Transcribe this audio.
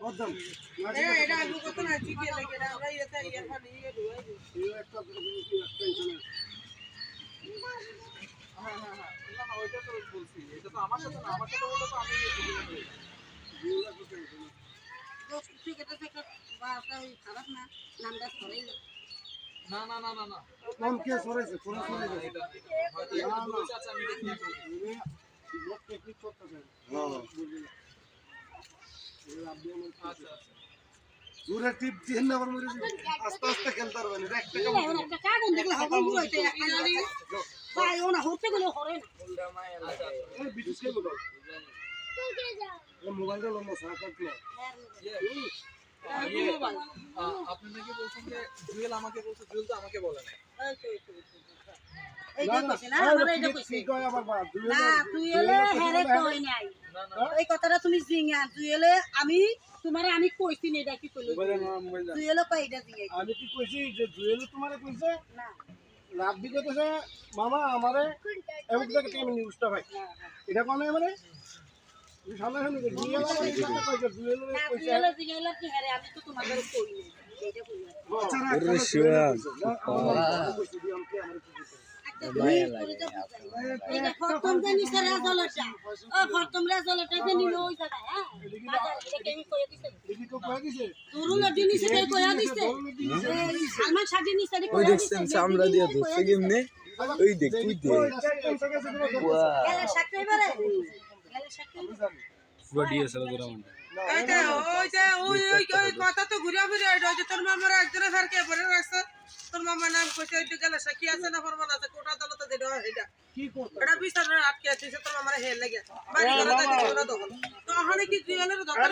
এটা আলু কত না চিকে লাগে আমরা এটা ইয়ারফানি ইয়ে দুই এই একটা টেনশন হ্যাঁ হ্যাঁ হ্যাঁ না না ওইটা তো বলছি এটা তো আমার সাথে না আমার সাথে বললে তো আমি বুঝলা তো টেনশন দোষ ঠিক এটা থেকে বাটা ওই খারাপ না নামটা ধরেই না না না না না কোন কে সরেছে কোন সরেছে এটা হয়তো এটা বলেছে আচ্ছা আমি দেখি ব্লক টেকনিক করতেছেন হ্যাঁ বুঝলি আচ্ছা আচ্ছা জোরে টিপ দিন না আবার মরে যাবে আস্তে আস্তে খেলতে পারবেন এটা একটা কাম একটা কাগজ দেখলে হবে পুরো এটা একটা জানি ভাই ওনা হতে গেলে হরে না এই বিদ্যুৎ কে বলো এই মোবাইলটা লম্বা সারা কাটলো আপনি নাকি বলছেন যে জুয়েল আমাকে বলছে জুয়েল তো আমাকে বলে না এই কইছে না আমরা এটা কইছি কি কয় আবার না জুয়েলে হেরে কই নাই এই কথাটা তুমি জিঙ্গা জুয়েলে আমি তোমারে আমি কইছি না এটা কি কইলো জুয়েলে কই এটা জিঙ্গা আমি কি কইছি যে জুয়েলে তোমারে কইছে না লাভ দিতে কইছে মামা আমারে এমন জায়গা থেকে নিউজটা ভাই এটা কোন মানে সামনে সামনে জুয়েলে আমারে কইছে জুয়েলে কইছে জুয়েলে জিঙ্গা কি হেরে আমি তো তোমাদের কই নাই এটা কইলা আচ্ছা আরে শিওর এটা প্রথম জানি সারা জলটা ও প্রথম রেজাল্টটা যে নিলো ওই জায়গা হ্যাঁ এটা কেমি কই দিছে দেখি তো কই দিছে দুরুল দিনি সে কই দিছে সালমান শাহ দিনি সে কই দিছে আমরা দিয়া দোস্ত কেমনে ওই দেখ তুই দে গেলে সাকতে পারে গেলে সাকতে বডি আছে জোরা মন্ডা এইটা ওই কথা তো ঘুরে ফিরে এটা যে তোর মামার একজনের ফেরকে পড়ে রাখছে তোর মামা নাম কইছে ওই গেলে সাকি আছে না ফরমান আছে কোটা দলতে দেড় এটা কি করব এটা বিচার আটকে আছে তোর মামার হেল লাগে বাড়ি করে দাও তো ওখানে কি জুয়েলের দরকার